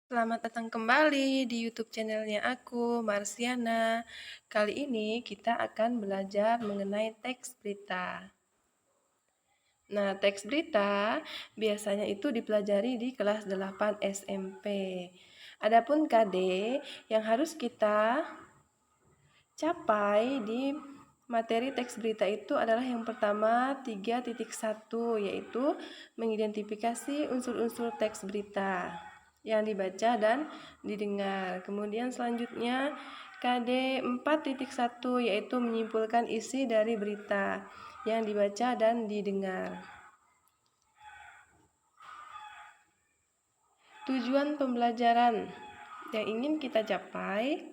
Selamat datang kembali di YouTube channelnya aku, Marsiana. Kali ini kita akan belajar mengenai teks berita. Nah, teks berita biasanya itu dipelajari di kelas 8 SMP. Adapun KD yang harus kita capai di materi teks berita itu adalah yang pertama 3.1, yaitu mengidentifikasi unsur-unsur teks berita yang dibaca dan didengar. Kemudian selanjutnya KD 4.1, yaitu menyimpulkan isi dari berita yang dibaca dan didengar. Tujuan pembelajaran yang ingin kita capai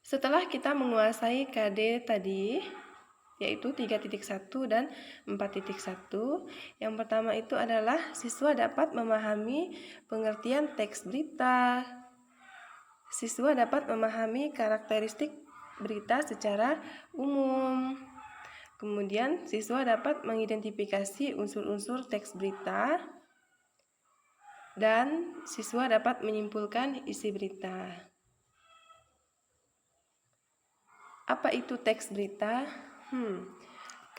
setelah kita menguasai KD tadi, yaitu 3.1 dan 4.1. Yang pertama itu adalah siswa dapat memahami pengertian teks berita. Siswa dapat memahami karakteristik berita secara umum. Kemudian siswa dapat mengidentifikasi unsur-unsur teks berita dan siswa dapat menyimpulkan isi berita. Apa itu teks berita?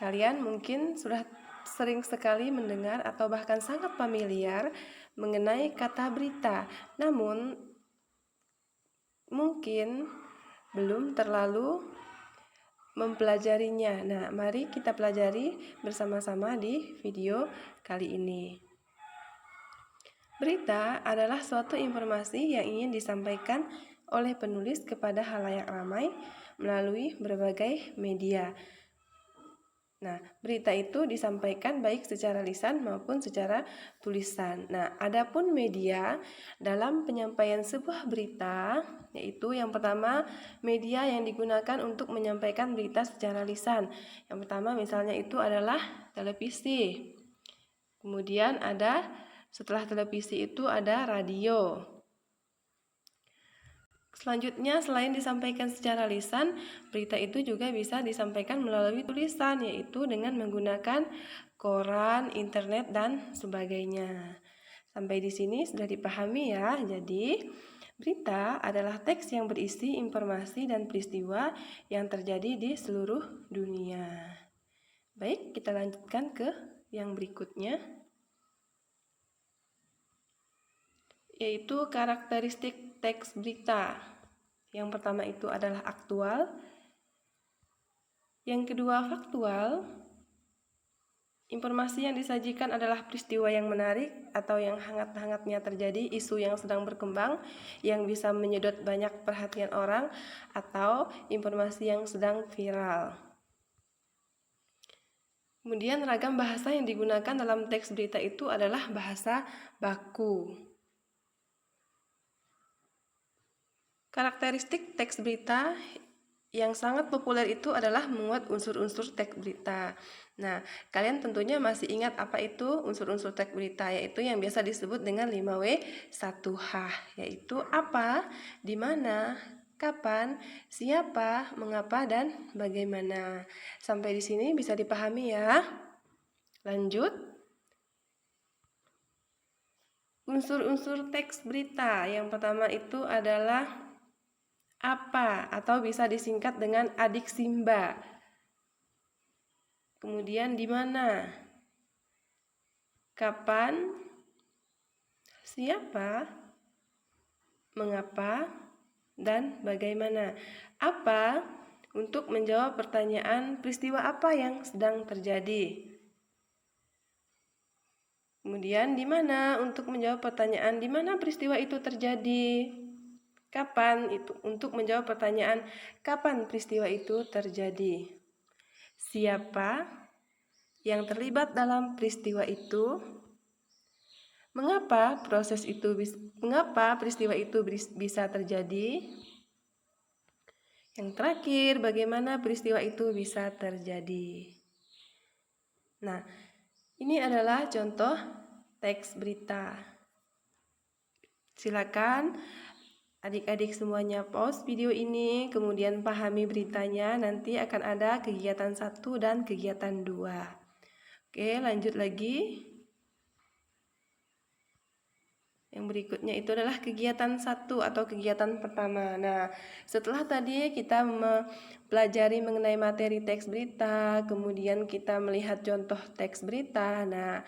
Kalian mungkin sudah sering sekali mendengar atau bahkan sangat familiar mengenai kata berita. Namun, mungkin belum terlalu mempelajarinya. Nah, mari kita pelajari bersama-sama di video kali ini. Berita adalah suatu informasi yang ingin disampaikan oleh penulis kepada halayak ramai melalui berbagai media. Nah, berita itu disampaikan baik secara lisan maupun secara tulisan. Nah, adapun media dalam penyampaian sebuah berita, yaitu yang pertama, media yang digunakan untuk menyampaikan berita secara lisan. Yang pertama misalnya itu adalah televisi. Kemudian setelah televisi itu ada radio. Selanjutnya, selain disampaikan secara lisan, berita itu juga bisa disampaikan melalui tulisan, yaitu dengan menggunakan koran, internet, dan sebagainya. Sampai di sini sudah dipahami ya. Jadi, berita adalah teks yang berisi informasi dan peristiwa yang terjadi di seluruh dunia. Baik, kita lanjutkan ke yang berikutnya, yaitu karakteristik teks berita. Yang pertama itu adalah aktual. Yang kedua, faktual. Informasi yang disajikan adalah peristiwa yang menarik atau yang hangat-hangatnya terjadi, isu yang sedang berkembang, yang bisa menyedot banyak perhatian orang, atau informasi yang sedang viral. Kemudian ragam bahasa yang digunakan dalam teks berita itu adalah bahasa baku. Karakteristik teks berita yang sangat populer itu adalah menguat unsur-unsur teks berita. Nah, kalian tentunya masih ingat apa itu unsur-unsur teks berita, yaitu yang biasa disebut dengan 5W1H, yaitu apa, di mana, kapan, siapa, mengapa, dan bagaimana. Sampai di sini bisa dipahami ya. Lanjut. Unsur-unsur teks berita yang pertama itu adalah apa, atau bisa disingkat dengan adik Simba. Kemudian di mana, kapan, siapa, mengapa, dan bagaimana. Apa untuk menjawab pertanyaan peristiwa apa yang sedang terjadi. Kemudian di mana untuk menjawab pertanyaan di mana peristiwa itu terjadi. Kapan itu untuk menjawab pertanyaan kapan peristiwa itu terjadi. Siapa yang terlibat dalam peristiwa itu. Mengapa peristiwa itu bisa terjadi? Yang terakhir, bagaimana peristiwa itu bisa terjadi? Nah, ini adalah contoh teks berita. Silakan adik-adik semuanya pause video ini, kemudian pahami beritanya. Nanti akan ada kegiatan 1 dan kegiatan 2. Oke, lanjut lagi. Yang berikutnya itu adalah kegiatan 1 atau kegiatan pertama. Nah, setelah tadi kita mempelajari mengenai materi teks berita, kemudian kita melihat contoh teks berita. Nah,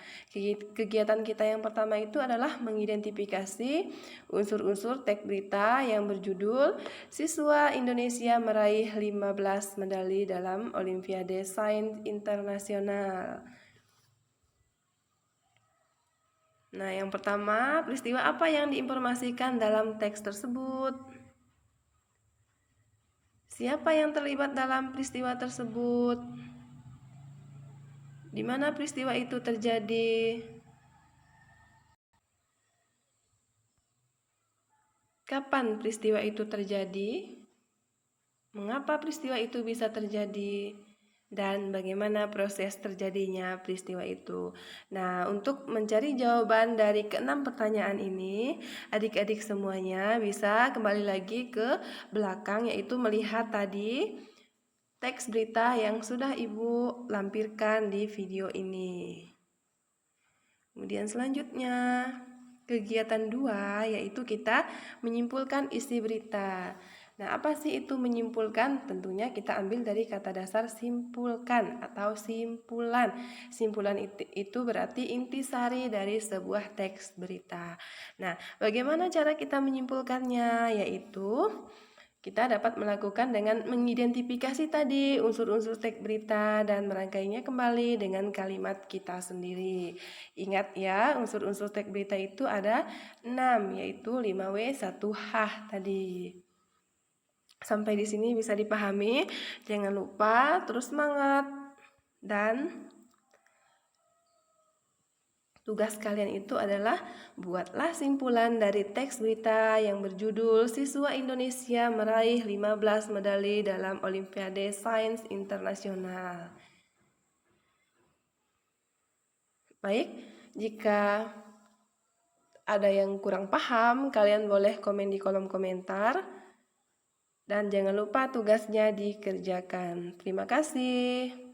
kegiatan kita yang pertama itu adalah mengidentifikasi unsur-unsur teks berita yang berjudul Siswa Indonesia meraih 15 medali dalam Olimpiade Sains Internasional. Nah, yang pertama, peristiwa apa yang diinformasikan dalam teks tersebut? Siapa yang terlibat dalam peristiwa tersebut? Di mana peristiwa itu terjadi? Kapan peristiwa itu terjadi? Mengapa peristiwa itu bisa terjadi? Dan bagaimana proses terjadinya peristiwa itu. Nah, untuk mencari jawaban dari keenam pertanyaan ini, adik-adik semuanya bisa kembali lagi ke belakang, yaitu melihat tadi teks berita yang sudah Ibu lampirkan di video ini. Kemudian selanjutnya, kegiatan 2 yaitu kita menyimpulkan isi berita. Nah, apa sih itu menyimpulkan? Tentunya kita ambil dari kata dasar simpulkan atau simpulan. Simpulan itu berarti intisari dari sebuah teks berita. Nah, bagaimana cara kita menyimpulkannya? Yaitu kita dapat melakukan dengan mengidentifikasi tadi unsur-unsur teks berita dan merangkainya kembali dengan kalimat kita sendiri. Ingat ya, unsur-unsur teks berita itu ada 6, yaitu 5W, 1H tadi. Sampai di sini bisa dipahami. Jangan lupa terus semangat. Dan tugas kalian itu adalah buatlah simpulan dari teks berita yang berjudul Siswa Indonesia meraih 15 medali dalam Olimpiade Sains Internasional. Baik, jika ada yang kurang paham, kalian boleh komen di kolom komentar. Dan jangan lupa tugasnya dikerjakan. Terima kasih.